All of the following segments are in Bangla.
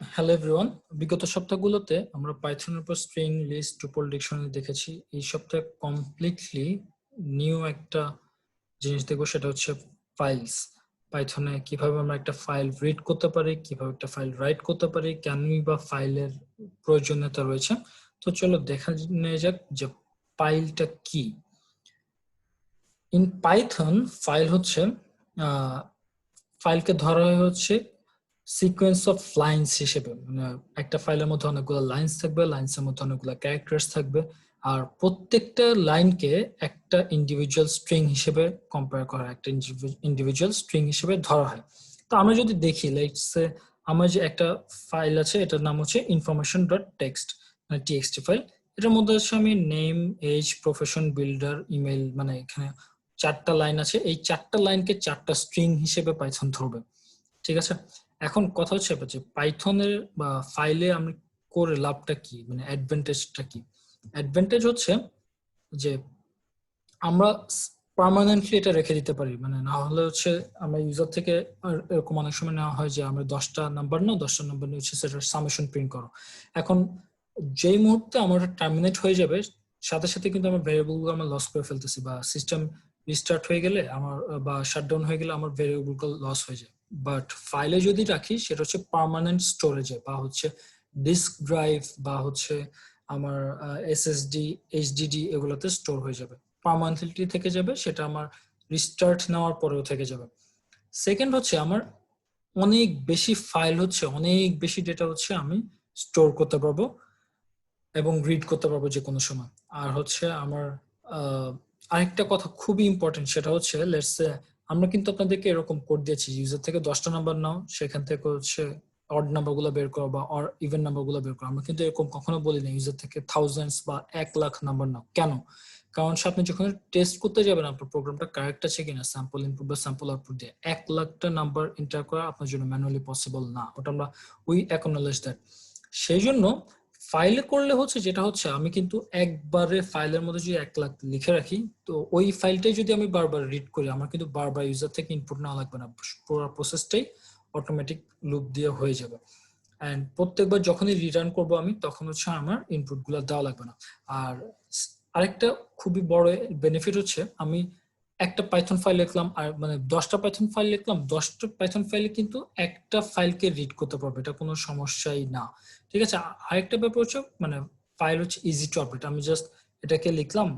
হ্যালো এভরিওয়ান, বিগত সপ্তাহগুলোতে আমরা পাইথনের উপর স্ট্রিং, লিস্ট, টুপল, ডিকশনারি দেখেছি। এই সপ্তাহে কমপ্লিটলি নিউ একটা জিনিস দেখবো, সেটা হচ্ছে ফাইলস। পাইথনে কিভাবে আমরা একটা ফাইল রিড করতে পারি, কিভাবে একটা ফাইল রাইট করতে পারি, কেনই বা ফাইলের প্রয়োজনীয়তা রয়েছে। তো চলো দেখা নেওয়া যাক যে ফাইলটা কি। ইন পাইথন ফাইল হচ্ছে ফাইলকে ধরা হয় হচ্ছে সিকোয়েন্স অফ লাইন্স হিসেবে। মানে একটা ফাইলের মধ্যে অনেকগুলো লাইন্স থাকবে, লাইন্সের মধ্যে অনেকগুলো ক্যারেক্টার্স থাকবে, আর প্রত্যেকটা লাইনকে একটা ইন্ডিভিজুয়াল স্ট্রিং হিসেবে কম্পেয়ার করা হয়, একটা ইন্ডিভিজুয়াল স্ট্রিং হিসেবে ধরা হয়। তো আমরা যদি দেখি, লেটস সে আমার যে একটা ফাইল আছে, এটার নাম হচ্ছে ইনফরমেশন ডট টেক্সট, মানে টিএক্সটি ফাইল। এটার মধ্যে হচ্ছে আমি name, age, profession, builder, email, মানে এখানে 4টা লাইন আছে। এই 4টা লাইনকে 4টা স্ট্রিং হিসেবে পাইথন ধরবে। ঠিক আছে, এখন কথা হচ্ছে যে পাইথনের বা ফাইলে আমি করে লাভটা কি, মানে অ্যাডভান্টেজটা কি। অ্যাডভান্টেজ হচ্ছে যে আমরা পার্মানেন্টলি এটা রেখে দিতে পারি, মানে না হলে হচ্ছে আমরা ইউজার থেকে এরকম অনেক সময় নেওয়া হয় যে আমরা 10টা নাম্বার নাও, 10টা নাম্বার নিয়ে হচ্ছে সেটার সামেশন প্রিন্ট করো। এখন যেই মুহূর্তে আমার টার্মিনেট হয়ে যাবে, সাথে সাথে কিন্তু আমার ভেরিয়েবল গুলো আমরা লস করে ফেলতেছি, বা সিস্টেম রিস্টার্ট হয়ে গেলে আমার বা শাটডাউন হয়ে গেলে আমার ভেরিয়েবল গুলো লস হয়ে যায়। বাট ফাইলে যদি রাখি সেটা হচ্ছে পার্মানেন্ট স্টোরেজে, বা হচ্ছে ডিস্ক ড্রাইভ, বা হচ্ছে আমার এসএসডি, এইচডিডি, এগুলোতে স্টোর হয়ে যাবে, পার্মানেন্টলি থেকে যাবে, সেটা আমার রিস্টার্ট নেওয়ার পরেও থেকে যাবে। সেকেন্ড হচ্ছে আমার অনেক বেশি ফাইল হচ্ছে, অনেক বেশি ডেটা হচ্ছে আমি স্টোর করতে পারবো এবং রিড করতে পারবো যে কোনো সময়। আর হচ্ছে আমার আরেকটা কথা খুবই ইম্পর্টেন্ট, সেটা হচ্ছে লেটস সে আমরা কিন্তু আপনাদেরকে এরকম কোড দিয়েছি, ইউজার থেকে 10টা নাম্বার নাও, সেখান থেকে হচ্ছে অড নাম্বার গুলো বের করো বা অর ইভেন নাম্বার গুলো বের করো। আমরা কিন্তু এরকম কখনো বলি না ইউজার থেকে থাউজেন্ডস বা 1 লাখ নাম্বার নাও। কেন? কারণ আপনি যখন টেস্ট করতে যাবেন আপনার প্রোগ্রামটা কারেক্ট আছে কিনা, স্যাম্পল ইনপুট বা স্যাম্পল আউটপুট দিয়ে 1 লাখটা নাম্বার এন্টার করা আপনার জন্য ম্যানুয়ালি পসিবল না। ওটা আমরা উই অ্যাকনোলেজ দ্যাট। সেই জন্য ফাইলে করলে হচ্ছে যেটা হচ্ছে, আমি কিন্তু একবারে ফাইলের মধ্যে যদি 1 লাখ লিখে রাখি, তো ওই ফাইলটাই যদি আমি বারবার রিড করি, আমার কিন্তু বারবার ইউজার থেকে ইনপুট নেওয়া লাগবে না, পুরো প্রসেসটাই অটোমেটিক লুপ দিয়ে হয়ে যাবে। এন্ড প্রত্যেকবার যখনই রিটার্ন করব আমি, তখন হচ্ছে আমার ইনপুট গুলো দেওয়া লাগবে না। আর আরেকটা খুবই বড় বেনিফিট হচ্ছে, আমি একটা পাইথন ফাইল লিখলাম, আর মানে 10টা পাইথন ফাইল লিখলাম, 10টা পাইথন ফাইলে কিন্তু একটা ফাইলকে রিড করতে পারবে, এটা কোনো সমস্যাই না। ঠিক আছে, আরেকটা ব্যাপার হচ্ছে মানে ফাইল হচ্ছে ইজি টু অপারেট। আমি জাস্ট এটাকে লিখলাম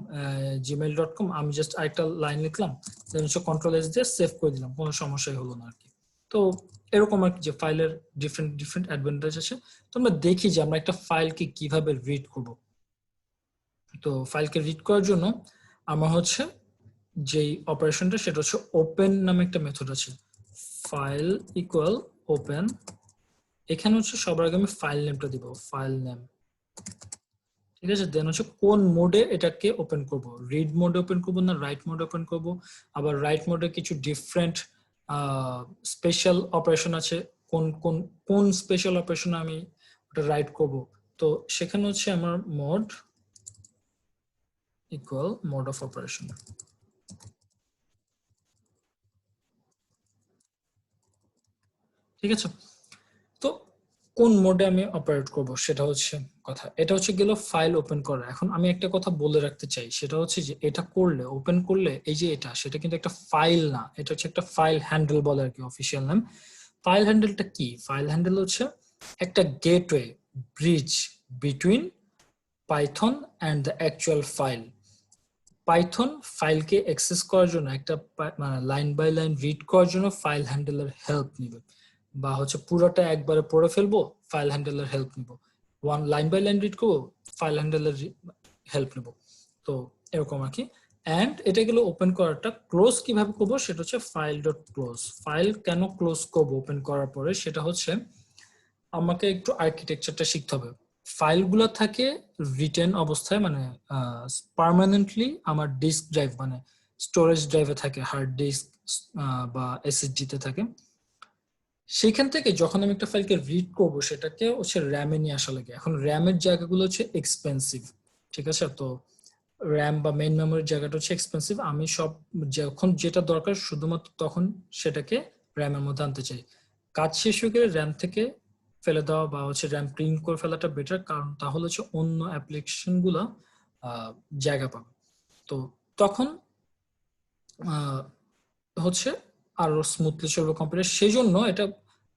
gmail.com, আমি জাস্ট আরেকটা লাইন লিখলাম, দেন হচ্ছে কন্ট্রোল এস দিয়ে সেভ করে দিলাম, কোনো সমস্যাই হলো না আর কি। তো এরকম আর কি, যে ফাইলের ডিফারেন্ট ডিফারেন্ট অ্যাডভান্টেজ আছে। তো আমরা দেখি যে আমরা একটা ফাইলকে কিভাবে রিড করব। তো ফাইলকে রিড করার জন্য আমার হচ্ছে যেই অপারেশনটা, সেটা হচ্ছে ওপেন নামে একটা মেথড আছে, ফাইল ইকুয়াল ওপেন। এখানে হচ্ছে সবার আগে আমি ফাইল নেমটা দিব, ফাইল নেম। ঠিক আছে, দেন হচ্ছে কোন মোডে এটাকে ওপেন করব, রিড মোডে ওপেন করব না রাইট মোডে ওপেন করব। আবার রাইট মোডে কিছু ডিফারেন্ট স্পেশাল অপারেশন আছে, কোন কোন কোন স্পেশাল অপারেশন আমি ওটা রাইট করব। তো সেখানে হচ্ছে আমার mode equal mode of operation. ঠিক আছে, তো কোন মোডে আমি অপারেট করব সেটা হচ্ছে কথা। এটা হচ্ছে গেল ফাইল ওপেন করা। এখন আমি একটা কথা বলে রাখতে চাই, সেটা হচ্ছে যে এটা করলে, ওপেন করলে, এই যে এটা, সেটা কিন্তু একটা ফাইল না, এটা হচ্ছে একটা ফাইল হ্যান্ডেল বলে আর কি, অফিসিয়াল নাম। ফাইল হ্যান্ডেলটা কি? ফাইল হ্যান্ডেল হচ্ছে একটা gateway, bridge between python and the actual file. Python ফাইলকে অ্যাক্সেস করার জন্য, একটা মানে লাইন বাই লাইন রিড করার জন্য ফাইল হ্যান্ডেলের হেল্প নিবে, বা হচ্ছে পুরোটা একবারে পড়ে ফেলবো, ফাইল হ্যান্ডেলের হেল্প নিব, one line by line read করবো, ফাইল হ্যান্ডেলের হেল্প নিব। তো এরকম আর কি। অ্যান্ড এটা গেল ওপেন করাটা। ক্লোজ কিভাবে করবো সেটা হচ্ছে ফাইল ডট ক্লোজ। ফাইল কেন ক্লোজ করবো ওপেন করার পরে, সেটা হচ্ছে আমাকে একটু আর্কিটেকচারটা শিখতে হবে। ফাইলগুলো থাকে রিটেন অবস্থায়, মানে পার্মানেন্টলি আমার ডিস্ক ড্রাইভ, মানে স্টোরেজ ড্রাইভে থাকে, হার্ড ডিস্ক বা এসএসডি তে থাকে। সেখান থেকে যখন আমি একটা ফাইলকে রিড করব, সেটাকে হচ্ছে র্যামে নিয়ে আসা লাগে। এখন র্যামের জায়গাগুলো হচ্ছে এক্সপেন্সিভ। ঠিক আছে, তো র্যাম বা মেইন মেমোরির জায়গাটা হচ্ছে এক্সপেন্সিভ। আমি সব যখন যেটা দরকার শুধুমাত্র তখন সেটাকে র্যামের মধ্যে আনতে চাই। কাজ শেষ হয়ে গেলে র্যাম থেকে ফেলে দেওয়া বা হচ্ছে র্যাম ক্লিন করে ফেলাটা বেটার, কারণ তাহলে হচ্ছে অন্য অ্যাপ্লিকেশন গুলা জায়গা পাবে। তো তখন হচ্ছে আরো স্মুথলি চলবে কম্পিউটার। সেই জন্য এটা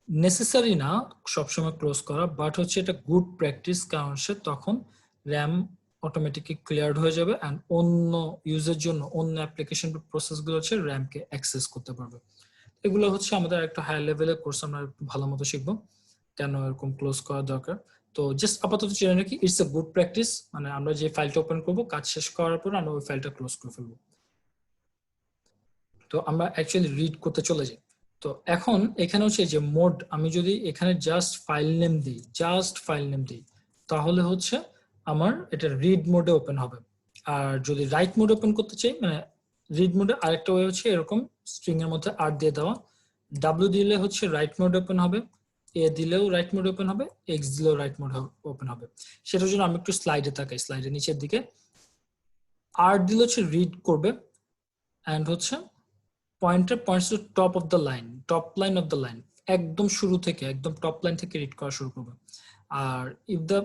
নেসেসারি না সবসময় ক্লোজ করা, বাট হচ্ছে এটা গুড প্র্যাকটিস, কারণ সে তখন র্যাম অটোমেটিকলি ক্লিয়ার্ড হয়ে যাবে অ্যান্ড অন্য ইউজের জন্য অন্য অ্যাপ্লিকেশন প্রসেসগুলো হচ্ছে র্যামকে অ্যাক্সেস করতে পারবে। এগুলো হচ্ছে আমাদের একটা হাই লেভেলের কোর্স, আমরা একটু ভালো মতো শিখবো কেন এরকম ক্লোজ করা দরকার। তো জাস্ট আপাতত জেনে রাখি ইটস এ গুড প্র্যাকটিস, মানে আমরা যে ফাইলটা ওপেন করবো কাজ শেষ করার পর আমরা ওই ফাইলটা ক্লোজ করে ফেলবো। তো আমরা অ্যাকচুয়ালি রিড করতে চলে যাই। তো এখন এখানে হচ্ছে যে মোড, আমি যদি এখানে জাস্ট ফাইল নেম দিই তাহলে হচ্ছে আমার এটা রিড মোডে ওপেন হবে। আর যদি রাইট মোডে ওপেন করতে চাই, মানে রিড মোডে আরেকটা ওয়ে হচ্ছে এরকম স্ট্রিং এর মধ্যে আর দিয়ে দেওয়া, ডাব্লিউ দিলে হচ্ছে রাইট মোডে ওপেন হবে, এ দিলেও রাইট মোডে ওপেন হবে, এক্স দিলেও রাইট মোডে ওপেন হবে। সেটার জন্য আমি একটু স্লাইডে তাকাই, স্লাইডের নিচের দিকে আর দিলে হচ্ছে রিড করবে এন্ড হচ্ছে pointer points to top of the line, top line of the line, একদম শুরু থেকে একদম টপ লাইন থেকে রিড করা শুরু করবে। আর if the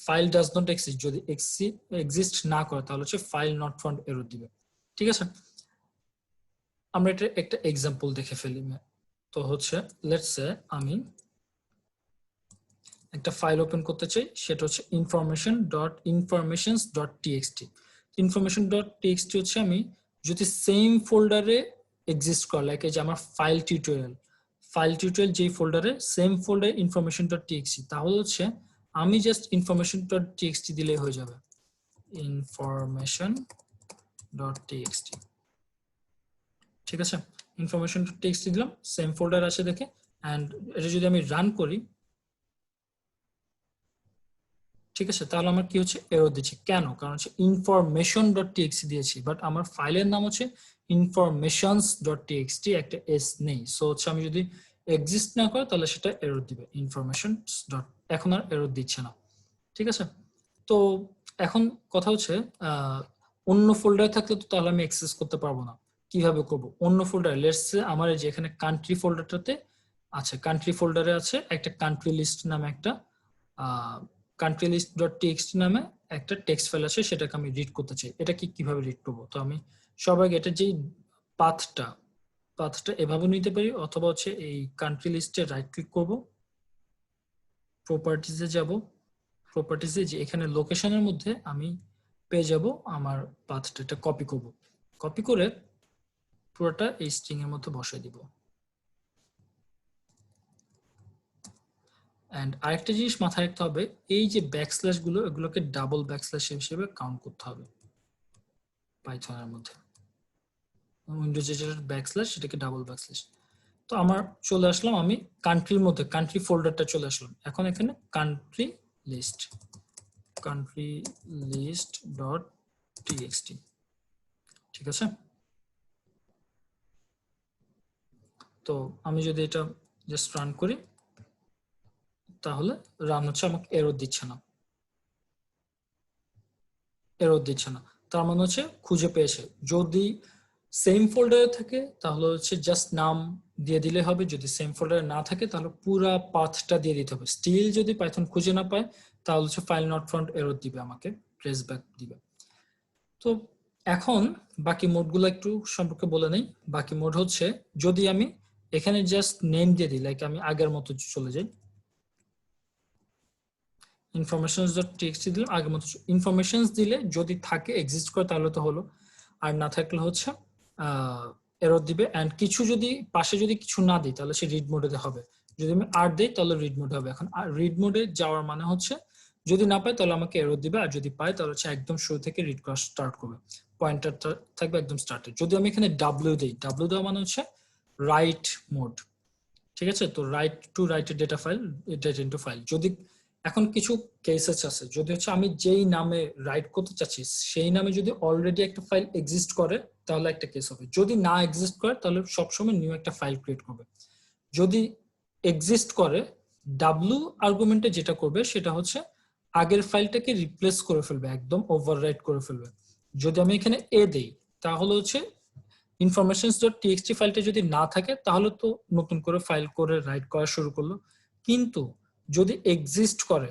file does not exist, যদি এক্সিস্ট না করে তাহলে হচ্ছে ফাইল নট ফাউন্ড এরর দিবে। ঠিক আছে, আমরা এটা একটা এক্সাম্পল দেখে ফেলি। তো হচ্ছে লেটস সে আমি একটা ফাইল ওপেন করতে চাই, সেটা হচ্ছে informations.txt। information.txt হচ্ছে আমি যদি সেম ফোল্ডারে এক্সিস্ট করে, লাইক এই যে আমার ফাইল টিউটোরিয়াল যেই ফোল্ডারে, সেম ফোল্ডারে information.txt, তাহলে হচ্ছে আমি জাস্ট information.txt দিলেই হয়ে যাবে, information.txt। ঠিক আছে, information.txt দিলাম, সেম ফোল্ডার আছে দেখে, এন্ড এটা যদি আমি রান করি, ঠিক আছে, তাহলে আমার কি হচ্ছে এরর দিচ্ছে। কেন? কারণ হচ্ছে information.txt দিয়েছি, বাট আমার ফাইলের নাম হচ্ছে informations.txt, একটা এস নেই। সো হচ্ছে আমি যদি এক্সিস্ট না করে তাহলে সেটা এরর দিবে, information. এখন আর এরর দিচ্ছে না। ঠিক আছে, তো এখন কথা হচ্ছে অন্য ফোল্ডারে থাকলে তো তাহলে আমি অ্যাক্সেস করতে পারবো না। কিভাবে করব? অন্য ফোল্ডারে লেটস সে আমার এই যে এখানে কান্ট্রি ফোল্ডারটাতে আছে, কান্ট্রি ফোল্ডারে আছে একটা কান্ট্রি লিস্ট নামে একটা কান্ট্রি লিস্ট ডট টিএক্সটি নামে একটা টেক্সট ফাইল আছে, সেটাকে আমি রিড করতে চাই। এটা কিভাবে রিড করবো? তো আমি সবাই এটা যেই পাথটা এভাবে নিতে পারি, অথবা হচ্ছে এই কান্ট্রি লিস্টে রাইট ক্লিক করব, প্রপার্টিজে যাব, প্রপার্টিজে যে এখানে লোকেশনের মধ্যে আমি পেয়ে যাব আমার পাথটা, এটা কপি করব, কপি করে পুরোটা এই স্ট্রিং এর মধ্যে বসাই দিব। এন্ড আরেকটা জিনিস মাথায় রাখতে হবে, এই যে ব্যাকস্ল্যাশ গুলো, এগুলোকে ডাবল ব্যাকস্ল্যাশ হিসেবে কাউন্ট করতে হবে পাইথনের মধ্যে। উইন্ডোজে যেটা ব্যাকস্ল্যাশ, সেটাকে ডাবল ব্যাকস্ল্যাশ। তো আমার চলে আসলাম, আমি কান্ট্রির মধ্যে কান্ট্রি ফোল্ডারটা চলে আসলাম। এখন এখানে কান্ট্রি লিস্ট ডট টিএক্সটি। ঠিক আছে, তো আমি যদি এটা জাস্ট রান করি, তাহলে রান হচ্ছে, আমাকে এরর দিচ্ছে না, তার মানে হচ্ছে খুঁজে পেয়েছে। যদি সেম ফোল্ডারে থাকে তাহলে হচ্ছে জাস্ট নাম দিয়ে দিলে হবে, যদি সেম ফোল্ডারে না থাকে তাহলে পুরো পাথটা দিয়ে দিতে হবে। স্টিল যদি পাইথন খুঁজে না পায় তাহলে হচ্ছে ফাইল নট ফাউন্ড এরর দিবে, আমাকে ট্রেস ব্যাক দিবে। তো এখন বাকি মোডগুলো একটু সম্পর্কে বলে নেই। বাকি মোড হচ্ছে, যদি আমি এখানে জাস্ট নেম দিয়ে দিই, লাইক আমি আগের মতো চলে যাই, informations.txt দিলাম, আগের মতো ইনফরমেশনস দিলে যদি থাকে এক্সিস্ট করে তাহলে তো হলো, আর না থাকলে হচ্ছে এরর দিবে। এন্ড কিছু যদি পাশে যদি কিছু না দিই তাহলে সে রিড মোডে হবে, যদি আমি আর দেই তাহলে রিড মোডে হবে। এখন রিড মোডে যাওয়ার মানে হচ্ছে যদি না পাই তাহলে আমাকে এরর দিবে, আর যদি পাই তাহলে হচ্ছে একদম শুরু থেকে রিড করা স্টার্ট করবে, পয়েন্টার থাকবে একদম স্টার্টে। যদি আমি এখানে ডাব্লিউ দেই, ডাব্লিউ দেওয়া মানে হচ্ছে রাইট মোড। ঠিক আছে, তো right two right data file, data into file. যদি এখন কিছু কেসেস আছে, যদি হচ্ছে আমি যেই নামে রাইট করতে চাচ্ছি সেই নামে যদি অলরেডি একটা ফাইল এক্সিস্ট করে তাহলে একটা কেস হবে, যদি না এক্সিস্ট করে তাহলে সবসময় নিউ একটা ফাইল ক্রিয়েট করবে। যদি এক্সিস্ট করে, ডাব্লিউ আর্গুমেন্টে যেটা করবে সেটা হচ্ছে আগের ফাইলটাকে রিপ্লেস করে ফেলবে, একদম ওভাররাইট করে ফেলবে। যদি আমি এখানে এ দেই তাহলে হচ্ছে informations.txt ফাইলটা যদি না থাকে তাহলে তো নতুন করে ফাইল করে রাইট করা শুরু করলো, কিন্তু যদি এক্সিস্ট করে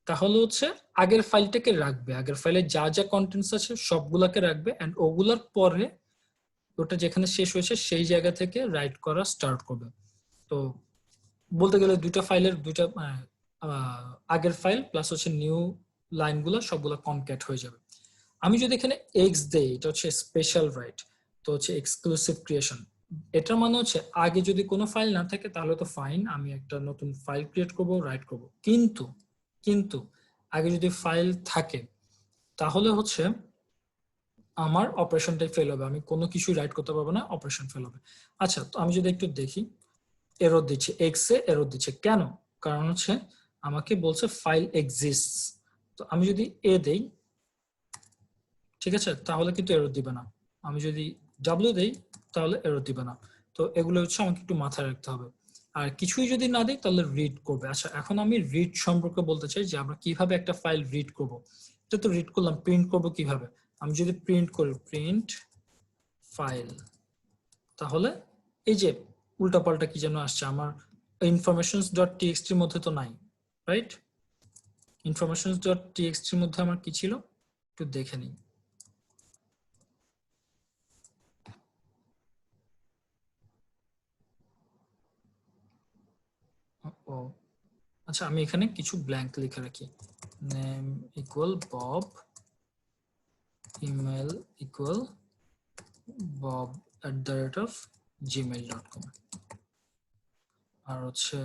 তাহলে হচ্ছে আগের ফাইলটাকে রাখবে, আগের ফাইলে যা যা কন্টেন্টস আছে সবগুলাকে রাখবে, এন্ড ওগুলার পরে ওটা যেখানে শেষ হয়েছে সেই জায়গা থেকে রাইট করা স্টার্ট করবে। তো বলতে গেলে দুইটা ফাইলের দুইটা আগের ফাইল প্লাস হচ্ছে নিউ লাইনগুলো সবগুলো কনক্যাট হয়ে যাবে। আমি যদি এখানে এক্স দেই, এটা হচ্ছে স্পেশাল রাইট, তো হচ্ছে এক্সক্লুসিভ ক্রিয়েশন। এটা মানে হচ্ছে আগে যদি কোনো ফাইল না থাকে তাহলে তো ফাইন, আমি একটা নতুন ফাইল ক্রিয়েট করব, রাইট করব। কিন্তু কিন্তু আগে যদি ফাইল থাকে তাহলে হচ্ছে আমার অপারেশনটাই ফেল হবে, আমি কোনো কিছু রাইট করতে পারবো না, অপারেশন ফেল হবে। আচ্ছা, তো আমি যদি একটু দেখি, এরর দিচ্ছে, এক্স এ এরর দিচ্ছে কেন? কারণ হচ্ছে আমাকে বলছে ফাইল এক্সিস্টস। তো আমি যদি এ দেই, ঠিক আছে, তাহলে কিন্তু এরর দিবে না। আমি যদি ডাব্লিউ দেই তাহলে এরর দিবে না। তো এগুলো হচ্ছে আমাকে একটু মাথায় রাখতে হবে। আর কিছুই যদি না দিই তাহলে রিড করবে। আচ্ছা, এখন আমি রিড সম্পর্কে বলতে চাই যে আমরা কিভাবে একটা ফাইল রিড করব। এটা তো রিড করলাম, প্রিন্ট করব কিভাবে? আমি যদি প্রিন্ট করি প্রিন্ট ফাইল, তাহলে এই যে উল্টাপাল্টা কি যেন আসছে, আমার ইনফরমেশনস ডট টিএক্সটি এর মধ্যে তো নাই, রাইট? ইনফরমেশনস ডট টিএক্সটি এর মধ্যে আমার কি ছিল একটু দেখে নিই। ও আচ্ছা, আমি এখানে কিছু ব্ল্যাঙ্ক লিখে রাখি, name equal Bob, email equal bob@gmail.com, আর হচ্ছে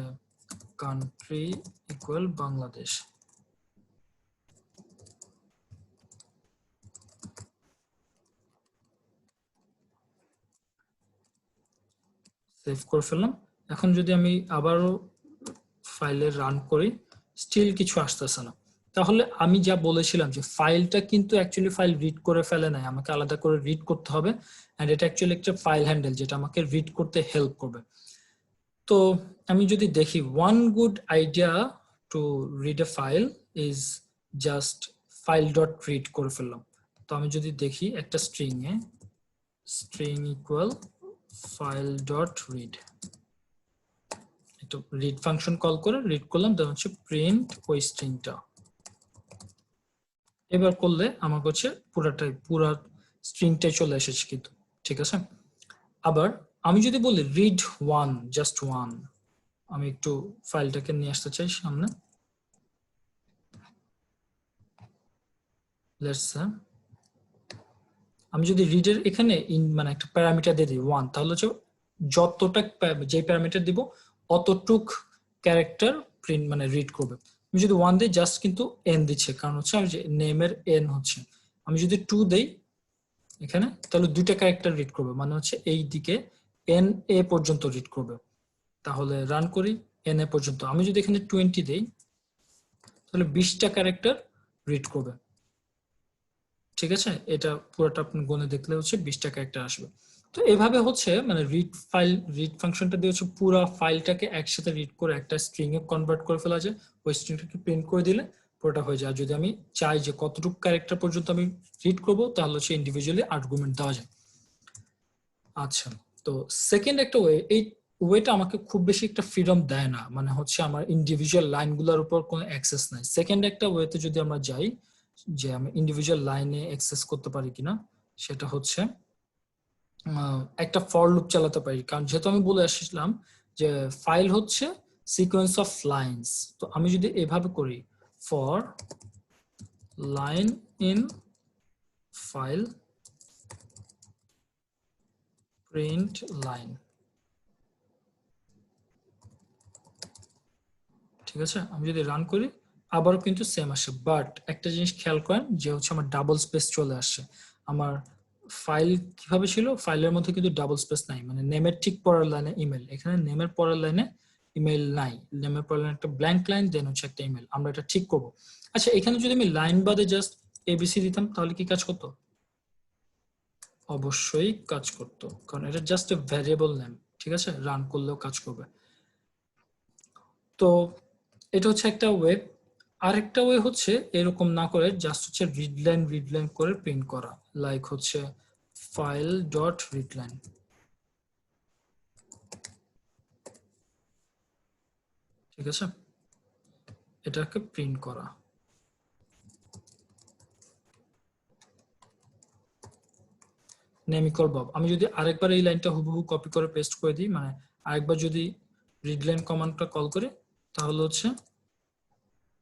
কান্ট্রি ইকুয়াল বাংলাদেশ। সেভ করে ফেললাম। এখন যদি আমি আবারও ফাইলে রান করি, স্টিল কিছু আসতেছে না। তাহলে আমি যা বলেছিলাম যে ফাইলটা কিন্তু অ্যাকচুয়ালি ফাইল রিড করে ফেলে নাই, আমাকে আলাদা করে রিড করতে হবে, এন্ড এটা অ্যাকচুয়ালি একটা ফাইল হ্যান্ডেল যেটা আমাকে রিড করতে হেল্প করবে। তো আমি যদি দেখি, one good idea to read a file is just file dot read করে ফেললাম। তো আমি যদি দেখি একটা string a string equal file dot read, একটু রিড ফাংশন কল করে রিড করলাম, দেন হচ্ছে প্রিন্ট ওই স্ট্রিংটা। এবার করলে আমার হচ্ছে পুরা স্ট্রিংটাই চলে এসেছে কিন্তু, ঠিক আছে। আবার আমি যদি বলি রিড ওয়ান, জাস্ট ওয়ান, আমি একটু ফাইলটাকে নিয়ে আসতে চাই সামনে, আমি যদি রিডের এখানে মানে একটা প্যারামিটার দিয়ে দিই ওয়ান, তাহলে হচ্ছে যতটা যে প্যারামিটার দিব অতটুক ক্যারেক্টার প্রিন্ট মানে রিড করবে। আমি যদি ওয়ান দিই জাস্ট কিন্তু এন দিচ্ছে, কারণ হচ্ছে আমি যে নেমের এন হচ্ছে। আমি যদি টু দেই এখানে তাহলে দুইটা ক্যারেক্টার রিড করবে, মানে হচ্ছে এই দিকে এন এ পর্যন্ত রিড করবে। তাহলে রান করি, এন এ পর্যন্ত। আমি যদি এখানে 20 দেই তাহলে 20টা ক্যারেক্টার রিড করবে, ঠিক আছে। এটা পুরোটা আপনি গুনে দেখলে হচ্ছে 20টা ক্যারেক্টার আসবে। তো এভাবে হচ্ছে মানে রিড ফাংশনটা দিয়ে হচ্ছে পুরো ফাইলটাকে একসাথে রিড করে একটা স্ট্রিং এ কনভার্ট করে ফেলা যায়। ওই স্ট্রিংটাকে প্রিন্ট করে দিলে পুরোটা হয়ে যায়। যদি আমি চাই যে কতটুকু ক্যারেক্টার পর্যন্ত আমি রিড করব তাহলে হচ্ছে ইন্ডিভিজুয়ালি আর্গুমেন্ট দেওয়া যায়। আচ্ছা, তো সেকেন্ড একটা এই ওয়েটা আমাকে খুব বেশি একটা ফ্রিডম দেয় না, মানে হচ্ছে আমার ইন্ডিভিজুয়াল লাইনগুলোর উপর কোনো অ্যাক্সেস নাই। সেকেন্ড একটা ওয়েতে যদি আমরা যাই যে আমি ইন্ডিভিজুয়াল লাইনে অ্যাক্সেস করতে পারি কিনা, সেটা হচ্ছে একটা ফর লুপ চালাতে পারি। কারণ যেহেতু আমি বলে আসছিলাম যে ফাইল হচ্ছে সিকোয়েন্স অফ লাইনস, তো আমি যদি এভাবে করি for line in file print line, ঠিক আছে। আমি যদি রান করি আবারও কিন্তু সেম আসে, বাট একটা জিনিস খেয়াল করেন যে হচ্ছে আমার ডাবল স্পেস চলে আসছে। আমার ফাইল কিভাবে ছিল, ফাইলের মধ্যে কিন্তু ডাবল স্পেস নাই, মানে নেমের ঠিক পরের লাইনে ইমেল, এখানে নেমের পরের লাইনে ইমেল নাই, নেমের পরের লাইনে একটা ব্ল্যাঙ্ক লাইন, দেন হচ্ছে একটা ইমেল। আমরা এটা ঠিক করব। আচ্ছা, এখানে যদি আমি লাইন বাদে জাস্ট এবিসি দিতাম তাহলে কি কাজ করতো? অবশ্যই কাজ করতো, কারণ এটা জাস্ট এ ভ্যারিয়েবল নেম, ঠিক আছে, রান করলেও কাজ করবে। তো এটা হচ্ছে একটা ওয়ে। আরেকটা ওয়ে হচ্ছে এরকম না করে জাস্ট হচ্ছে রিড লাইন করে প্রিন্ট করা, লাইক হচ্ছে ফাইল ডট রিড লাইন, ঠিক আছে। এটাকে প্রিন্ট করা। Name equal Bob. আমি যদি আরেকবার এই লাইনটা হুবহু কপি করে পেস্ট করে দিই, মানে আরেকবার যদি রিডলাইন কমান্ডটা কল করে, তাহলে হচ্ছে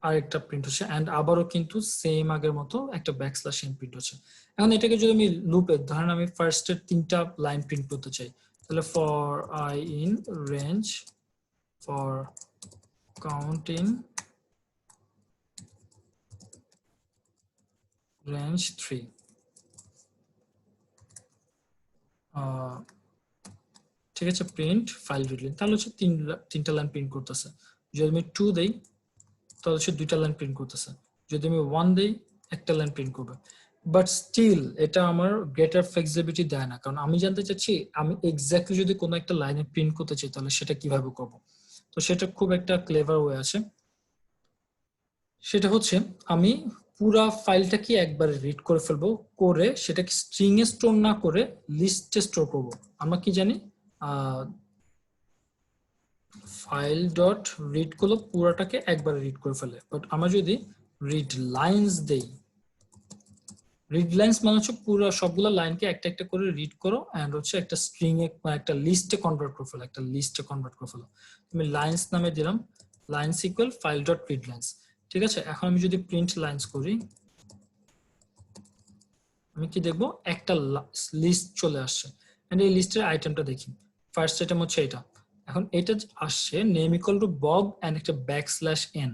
আরেকটা প্রিন্ট হচ্ছে, এন্ড আবারও কিন্তু সেম আগের মতো একটা ব্যাকস্ল্যাশ এন প্রিন্ট হচ্ছে। এখন এটাকে যদি আমি লুপে ধরেন আমি ফার্স্টের 3টা লাইন প্রিন্ট করতে চাই, তাহলে for I in range for count in range 3, ঠিক আছে, প্রিন্ট ফাইল রিডলাইন, তাহলে হচ্ছে 3টা লাইন প্রিন্ট করতেছে। যদি আমি 2 দেই তাহলে হচ্ছে 2টা লাইন প্রিন্ট করতেছে। যদি আমি 1 দেই একটা লাইন প্রিন্ট করবে। বাট স্টিল এটা আমার গ্রেটার ফ্লেক্সিবিলিটি দেয় না, কারণ আমি জানতে চাচ্ছি আমি এক্স্যাক্টলি যদি কোনো একটা লাইনে প্রিন্ট করতে চাই তাহলে সেটা কিভাবে করব। তো সেটা খুব একটা ক্লেভার ওয়ে আছে, সেটা হচ্ছে আমি পুরা ফাইলটাকে একবার রিড করে ফেলবো, করে সেটাকে স্ট্রিং এ স্টোর না করে লিস্টে স্টোর করব। আমরা কি জানি ফাইল ডট রিড করলো পুরাটাকে একবার রিড করে ফেলে, বাট আমরা যদি রিড লাইন্স দেই, রিড লাইন্স মানে হচ্ছে পুরো সবগুলো লাইনকে একটা একটা করে রিড করো এন্ড হচ্ছে একটা স্ট্রিং এ বা একটা লিস্টে কনভার্ট করে ফেলো, একটা লিস্টে কনভার্ট করে ফেলো। তুমি লাইন্স নামে দিলাম lines equal file dot read lines, ঠিক আছে। এখন আমি যদি প্রিন্ট লাইন্স করি, আমি কি দেখবো একটা লিস্ট চলে আসছে, এন্ড এই লিস্টের আইটেমটা দেখি, ফার্স্ট আইটেম হচ্ছে এটা। এখন এটা আসছে name equal to Bob and একটা ব্যাকস্ল্যাশ এন,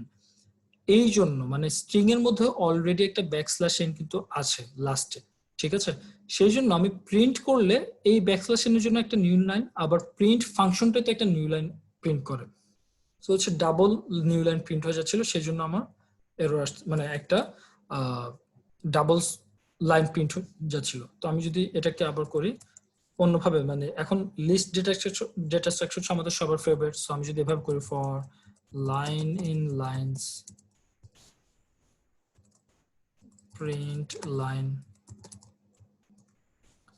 এই জন্য মানে স্ট্রিং এর মধ্যে অলরেডি একটা ব্যাকস্ল্যাশ এন কিন্তু আছে লাস্টে, ঠিক আছে। সেই জন্য আমি প্রিন্ট করলে এই ব্যাকস্ল্যাশ এর জন্য একটা নিউ লাইন, আবার প্রিন্ট ফাংশনটাতে একটা নিউ লাইন প্রিন্ট করে, তো হচ্ছে ডাবল নিউ লাইন প্রিন্ট হয়ে যাচ্ছিল, সেই জন্য আমার এরর আসছে, মানে একটা ডাবল লাইন প্রিন্ট হয়ে যাচ্ছিল। তো আমি যদি এটাকে আবার করি অন্যভাবে, মানে এখন লিস্ট ডেটা স্ট্রাকচার হচ্ছে আমাদের সবার ফেভারিট, সো আমি যদি এভাবে করি for line in lines print line,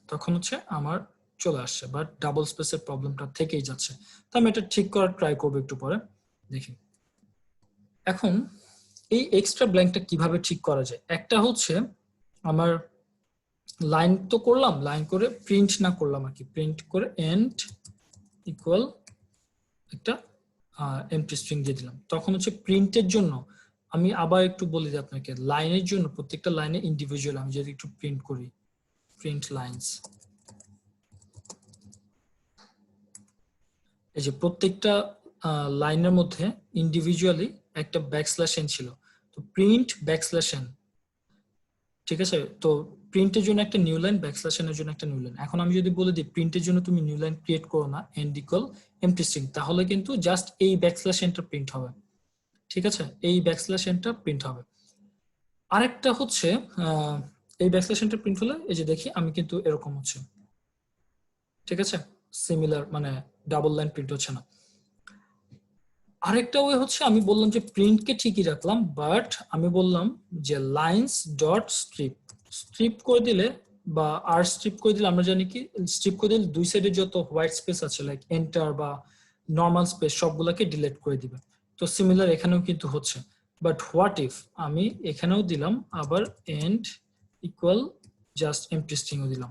তখন হচ্ছে আমার চলে আসছে, বাট ডাবল স্পেসের প্রবলেমটা থেকেই যাচ্ছে। তো আমি এটা ঠিক করার ট্রাই করবো একটু পরে, দেখি। এখন এই এক্সট্রা ব্ল্যাঙ্কটা কিভাবে ঠিক করা যায়, একটা হচ্ছে আমার লাইন তো করলাম, লাইন করে প্রিন্ট না করলাম আর কি, প্রিন্ট করে এন্ড ইকুয়াল একটা এমটি স্ট্রিং দিয়ে দিলাম, তখন হচ্ছে প্রিন্টের জন্য আমি আবার একটু বলে দিই আপনাকে, লাইনের জন্য প্রত্যেকটা লাইনে ইন্ডিভিজুয়াল আমি যদি একটু প্রিন্ট করি, প্রিন্ট লাইন্স, এই যে প্রত্যেকটা লাইনের মধ্যে ইন্ডিভিজুয়ালি একটা ব্যাকস্ল্যাশ এন ছিল, তো প্রিন্ট ব্যাকস্ল্যাশ এন, ঠিক আছে। তো প্রিন্টের জন্য একটা নিউ লাইন, ব্যাকস্ল্যাশ এর জন্য একটা নিউ লাইন। এখন আমি যদি বলে দিই প্রিন্টের জন্য তুমি নিউ লাইন ক্রিয়েট করো না, এন্ড ইকুয়াল এমটি স্ট্রিং, তাহলে কিন্তু জাস্ট এই ব্যাকস্ল্যাশ এনটা প্রিন্ট হবে, ঠিক আছে, এই ব্যাকস্ল্যাশ এনটা প্রিন্ট হবে। আরেকটা হচ্ছে এই ব্যাকস্ল্যাশ এনটা প্রিন্ট হলে এই যে দেখি আমি কিন্তু এরকম হচ্ছে, ঠিক আছে, সিমিলার মানে ডাবল লাইন প্রিন্ট হচ্ছে না। আরেকটা ওয়ে হচ্ছে আমি বললাম যে প্রিন্টকে ঠিকই রাখলাম, বাট আমি বললাম যে লাইন্স ডট স্ট্রিপ, স্ট্রিপ করে দিলে বা আর স্ট্রিপ করে দিলে আমরা জানি কি স্ট্রিপ করে দিলে দুই সাইডে যত হোয়াইট স্পেস আছে লাইক এন্টার বা নর্মাল স্পেস সবগুলোকে ডিলিট করে দিবে। তো সিমিলার এখানেও কিন্তু হচ্ছে, বাট হোয়াট ইফ আমি এখানেও দিলাম আবার এন্ড ইকুয়াল জাস্ট এমটি স্ট্রিংও দিলাম,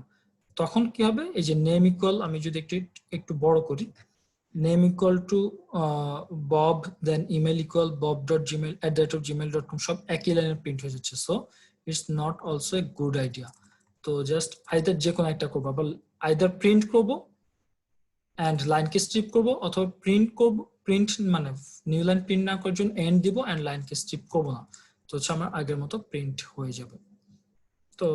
তখন কি হবে, এই যে নেম ইকুয়াল আমি যদি একটু একটু বড় করি, name equal to bob, then email equal bob.gmail@gmail.com, সব একই লাইনে প্রিন্ট হয়ে যাচ্ছে, so it's not also a good idea. তো জাস্ট আইদার যে কোনো একটা করবো, আবার আইদার প্রিন্ট করবো এন্ড লাইনকে স্ট্রিপ করবো, অথবা প্রিন্ট করবো, প্রিন্ট মানে নিউ লাইন প্রিন্ট না করার জন্য এন্ড দিব এন্ড লাইনকে স্ট্রিপ করবো না, তো হচ্ছে আমার আগের মতো প্রিন্ট হয়ে যাবে। তো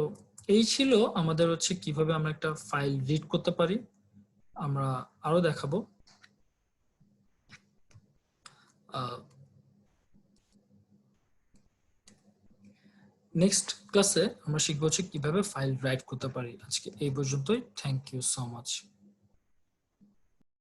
এই ছিল আমাদের হচ্ছে কিভাবে আমরা একটা ফাইল রিড করতে পারি, আমরা আরো দেখাবো। নেক্সট ক্লাসে আমরা শিখবো হচ্ছে কিভাবে ফাইল রাইট করতে পারি। আজকে এই পর্যন্তই, থ্যাংক ইউ সো মাচ।